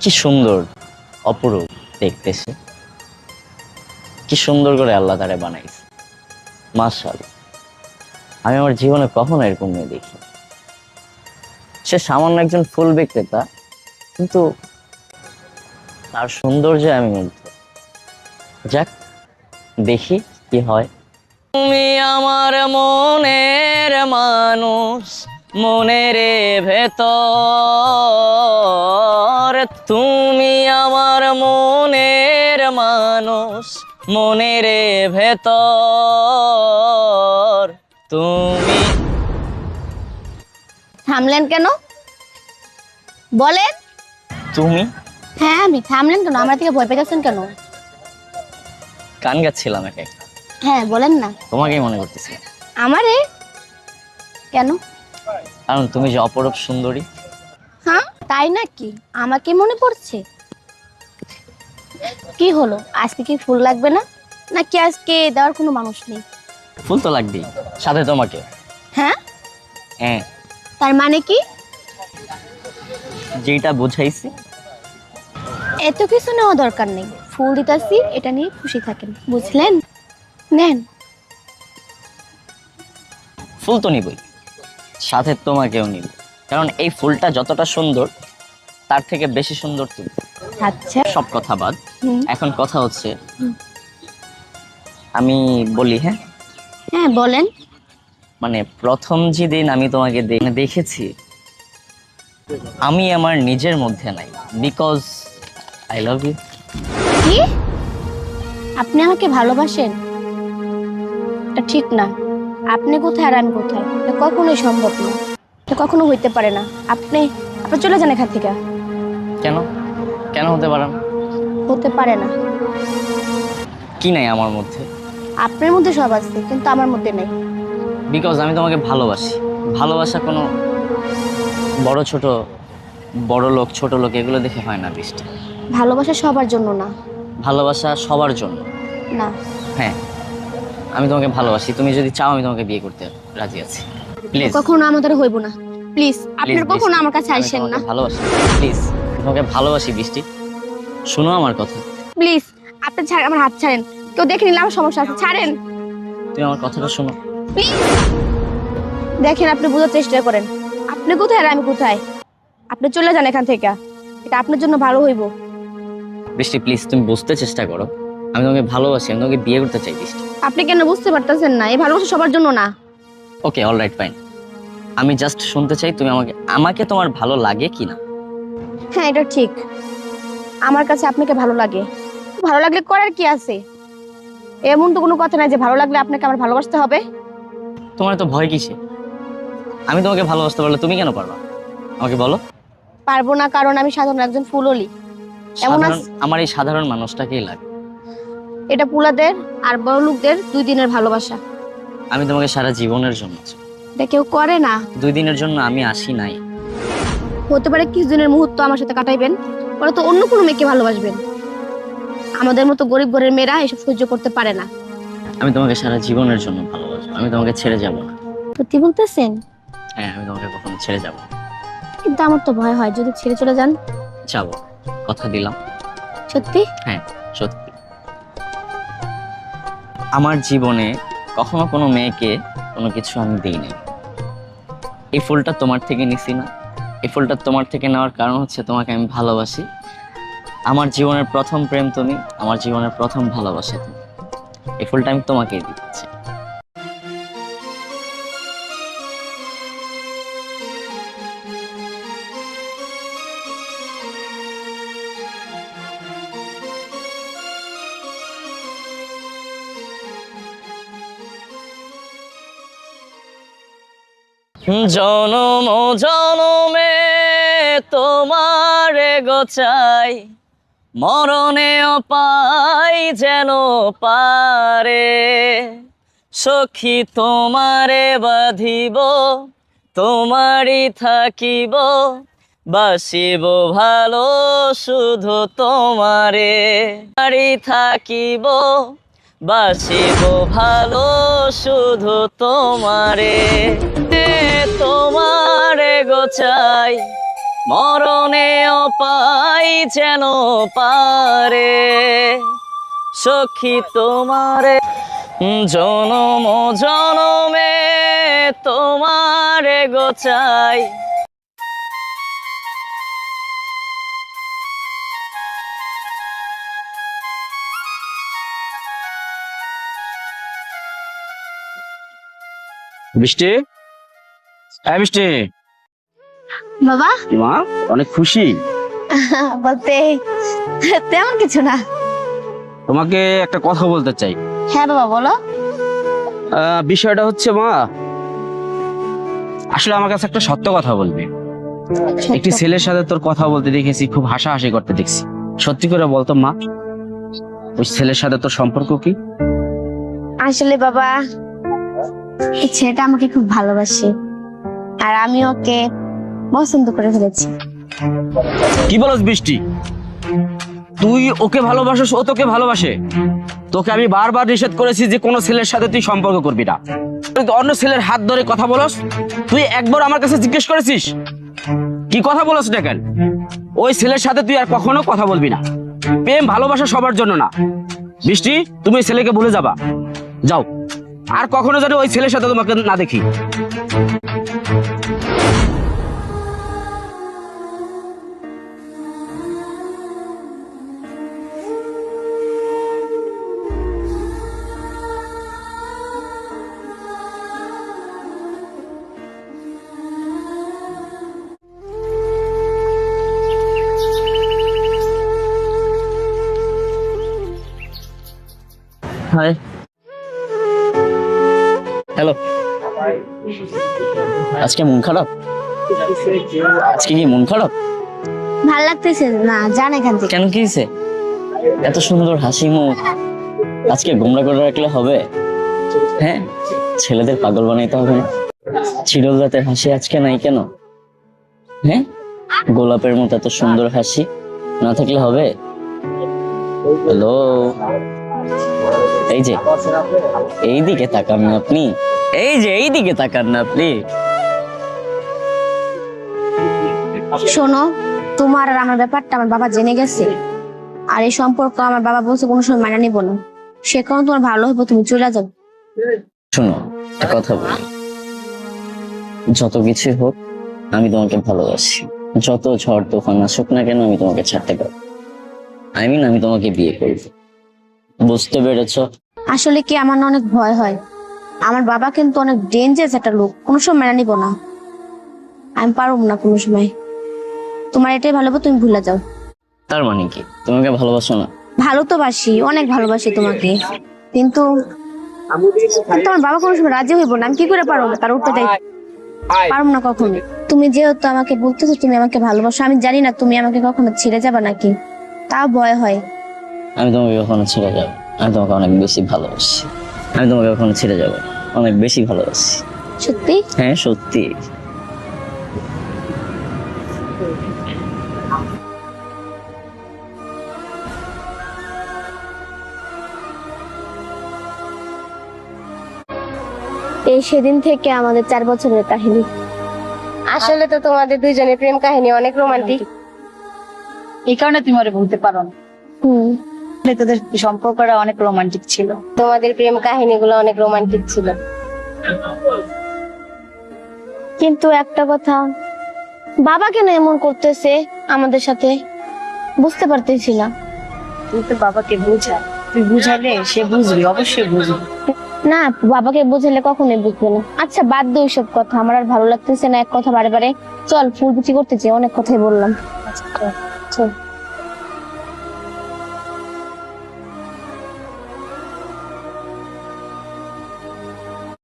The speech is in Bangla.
কি সুন্দর, অপরূপ দেখতেছে। কি সুন্দর করে আল্লাহ তারে বানাইছে, মাশাআল্লাহ। আমি আমার জীবনে কখনো এরকম মেয়ে দেখি। সে সামান্য একজন ফুল বিক্রেতা, কিন্তু তার সৌন্দর্যে আমি মুগ্ধ। যাক, দেখি কি হয়। তুমি আমার মনের মানুষ, মনের ভেতর। তুমি আমার মনের মানুষ, মনের ভেতর। তুমি থামলেন কেন বলেন? তুমি হ্যাঁ আমি। থামলেন কেন? আমার থেকে ভয় পেয়েছেন কেন? গান গাচ্ছিলাম এক একটা, হ্যাঁ বলেন না। তোমাকেই মনে করতেছি। আমারে কেন? কারণ তুমি যে অপরূপ সুন্দরী। হ্যাঁ তাই নাকি? আমাকে মনে পড়ছে? কি হলো, আজকে কি ফুল লাগবে না, নাকি আজকে দেওয়ার কোনো মানুষ নেই? ফুল তো লাগবেই, সাথে তোমাকে। হ্যাঁ হ্যাঁ, তার মানে কি? যেটা বুঝাইছি। এত কিছু নেওয়া দরকার নেই, ফুল দিতেছি, এটা নিয়ে খুশি থাকেন, বুঝলেন? নেন। ফুল তো নিবই, সাথে তোমাকেও নিব। কারণ এই ফুলটা যতটা সুন্দর, তার থেকে বেশি সুন্দর তুমি। আচ্ছা। সব কথা বাদ, হুম। এখন কথা হচ্ছে, আমি বলি হ্যাঁ। হ্যাঁ বলেন। মানে প্রথম যেদিন আমি তোমাকে দেখেছি, আমি আমার নিজের মধ্যে নাই, বিকজ আই লাভ ইউ। কি? আপনি আমাকে ভালোবাসেন? এটা ঠিক না। আপনি কোথায় আর আমি কোথায়, এটা কখনোই সম্ভব না, এটা কখনো হইতে পারে না। আপনি আপনি চলে যান এখান থেকে। কেন? কেন হতে পারে না? হতে পারে না। কি নাই আমার মধ্যে? আপনার মধ্যে সব আছে, কিন্তু আমার মধ্যে নেই। বিকজ আমি তোমাকে ভালোবাসি। ভালোবাসা কোনো বড় ছোট, বড় লোক ছোট লোক এগুলো দেখে হয় না বৃষ্টি। ভালোবাসা সবার জন্য না। ভালোবাসা সবার জন্য। না। হ্যাঁ, আমি তোমাকে ভালোবাসি। তুমি যদি চাও আমি তোমাকে বিয়ে করতে রাজি আছি। প্লিজ কখনো আমাদের হইব না। প্লিজ আপনার কখনো আমার কাছে আইসেন না। ভালোবাসি, প্লিজ। তোমাকে ভালোবাসি বৃষ্টি, শোনো আমার কথা। প্লিজ আপনি ছাড়েন, আমার হাত ছাড়েন। কেউ দেখে নিলে আমার সমস্যা আছে, ছাড়েন তুমি আমার কথাটা শোনো। প্লিজ। দেখেন, আপনি বোঝার চেষ্টা করেন। আপনি কোথায় আর আমি কোথায়? আপনি চলে যান এখান থেকে, এটা আপনার জন্য ভালো হইব। বৃষ্টি প্লিজ, তুমি বুঝতে চেষ্টা করো। আমি তোমাকে ভালোবাসি, আমি তোমাকে বিয়ে করতে চাই বৃষ্টি। আপনি কেন বুঝতে পারতেছেন না? এই ভালোবাসা সবার জন্য না। ওকে, অল রাইট, ফাইন। আমি জাস্ট শুনতে চাই তুমি আমাকে আমাকে তোমার ভালো লাগে কি না। হ্যাঁ এটা ঠিক, আমার কাছে আপনাকে ভালো লাগে। ভালো লাগলে করার কি আছে? এমন তো কোনো কথা নাই যে ভালো লাগলে আপনাকে আমার ভালোবাসতে হবে। তোমার তো ভয় কিসে? আমি তোমাকে ভালোবাসতে পারলে তুমি কেন পারবা? আমাকে বলো। পারবো না, কারণ আমি সাধারণ একজন ফুললি। এমন আমার এই সাধারণ মানুষটাকেই লাগে। এটা পুলাদের আর বড় লোকদের 2 দিনের ভালোবাসা। আমি তোমাকে সারা জীবনের জন্য চাই। এটা কেউ করে না। 2 দিনের জন্য আমি আসি নাই। হতে পারে কিছুদিনের মুহূর্ত আমার সাথে কাটাইবেন, পরে তো অন্য কোনো মেয়েকে ভালোবাসবেন। আমাদের মতো গরিব ঘরের মেয়েরা এসব সহ্য করতে পারে না। আমি তোমাকে সারা জীবনের জন্য ভালোবাসবো, আমি তোমাকে ছেড়ে যাব না। সত্যি বলতেছেন? হ্যাঁ, আমি তোমাকে কখনো ছেড়ে যাব না। কিন্তু আমার তো ভয় হয় যদি ছেড়ে চলে যান। যাবো, কথা দিলাম। সত্যি? হ্যাঁ সত্যি। আমার জীবনে কখনো কোনো মেয়েকে কোনো কিছু আমি দিই নাই। এই ফুলটা তোমার থেকে নিছি না। এই ফুলটা তোমার থেকে নেওয়ার কারণ হচ্ছে তোমাকে আমি ভালোবাসি। আমার জীবনের প্রথম প্রেম তুমি, আমার জীবনের প্রথম ভালোবাসা তুমি। এই ফুলটা আমি তোমাকেই দিচ্ছি। জনম জনমে তোমারে গোচাই, মরণেও পাই যেন পারে। সখী তোমারে বাঁধিব, তোমারই থাকিব, বাসিব ভালো শুধু তোমারে। তোমারই থাকিব, বাসিব ভালো শুধু তোমারে। তোমারে গোচাই, মরণেও পাই যেন পারে সখী তোমারে, জনম জনমে তোমারে গোচাই। বৃষ্টি, হ্যাঁ বৃষ্টি, বাবা মা অনেক খুশি। বলতে তেমন কিছু না। তোমাকে একটা কথা বলতে চাই। হ্যাঁ বাবা বলো। বিষয়টা হচ্ছে মা, আসলে আমার কাছে একটা সত্য কথা বলবে। একটি ছেলের সাথে তোর কথা বলতে দেখেছি, খুব হাসাহাসি করতে দেখছি। সত্যি করে বলতো মা, ওই ছেলের সাথে তোর সম্পর্ক কি? আসলে বাবা, এই ছেলেটা আমাকে খুব ভালোবাসে আর আমি ওকে পছন্দ করে ফেলেছি। কি বলস বৃষ্টি? তুই ওকে ভালোবাসিস, ও তোকে ভালোবাসে? তোকে আমি বারবার নিষেধ করেছি যে কোনো ছেলের সাথে তুই সম্পর্ক করবি না। তুই অন্য ছেলের হাত ধরে কথা বলস? তুই একবার আমার কাছে জিজ্ঞেস করেছিস কি কথা বলস না কেন? ওই ছেলের সাথে তুই আর কখনো কথা বলবি না। প্রেম ভালোবাসা সবার জন্য না। বৃষ্টি, তুমি ওই ছেলেকে ভুলে যাবা, যাও। আর কখনো যেন ওই ছেলের সাথে তোমাকে না দেখি। Hi, hello. আজকে মন খারাপ? আজকে কি মন খারাপ? ভাল লাগতেছে না, জান এখান থেকে। কেন, কি হয়েছে? এত সুন্দর হাসি মুখ, আজকে গোমরা করে রাখলে হবে? হ্যাঁ, ছেলেদের পাগল বানাইতে হবে না? চিরল রাতের হাসি আজকে নাই কেন? হ্যাঁ, গোলাপের মতো এত সুন্দর হাসি না থাকলে হবে? হ্যালো, এই যে এইদিকে তাকান না আপনি, এই যে এইদিকে তাকান না আপনি। শোনো, তোমার আর আমার ব্যাপারটা আমার বাবা জেনে গেছে, আর এই সম্পর্ক আমার বাবা বলছে কোনো সময় মানা নিব না। সে কারণে তোমার ভালো হবে তুমি চলে যাও। শোনো, একটা কথা বলি, যত কিছু হোক আমি তোমাকে ভালোবাসি। যত ঝড় তুফান আসুক না কেন আমি তোমাকে ছাড়তে পারবো। আমি তোমাকে বিয়ে করব, বুঝতে পেরেছো? আসলে কি আমার না অনেক ভয় হয়। আমার বাবা কিন্তু অনেক ডেঞ্জারাস একটা লোক, কোনো সময় মেনে নিব না। আমি পারব না কোনো সময়। তোমার এটাই ভালো হবে, তুমি ভুলে যাও। তার মানে কি তোমাকে ভালোবাসো না? ভালো তো বাসি, অনেক ভালোবাসি তোমাকে, কিন্তু তোমার বাবা কোনো সময় রাজি হইব না। আমি কি করে পারবো তার উঠতে পারবো না কখনো। তুমি যেহেতু আমাকে বলতেছো তুমি আমাকে ভালোবাসো, আমি জানি না তুমি আমাকে কখনো ছেড়ে যাবা নাকি, তাও ভয় হয়। আমি তোমাকে কখনো ছেড়ে যাবো? আমি তোমাকে অনেক বেশি ভালোবাসি। আমি তোমাকে কখনো ছেড়ে যাবো? অনেক বেশি ভালোবাসি। সত্যি? হ্যাঁ সত্যি। এই সেদিন থেকে আমাদের 4 বছরের কাহিনী। আসলে তো তোমাদের দুইজনের প্রেম কাহিনী অনেক রোমান্টিক। এই কারণে তুমি ওরে বলতে পারো না। তোদের সম্পর্কটা অনেক রোমান্টিক ছিল। তোমাদের প্রেম কাহিনীগুলো অনেক রোমান্টিক ছিল, কিন্তু একটা কথা, বাবা কেন এমন করতেছে আমাদের সাথে বুঝতে পারতেছি না। তুই তো বাবাকে বুঝা, তুই বুঝালে সে বুঝবি, অবশ্যই বুঝবি। না, বাবাকে বুঝালে কখনোই বুঝবে না। আচ্ছা বাদ দে ওইসব কথা, আমার আর ভালো লাগতেছে না এক কথা বারে বারে। চল ফুল বিক্রি করতে চাই, অনেক কথাই বললাম। আচ্ছা, চল।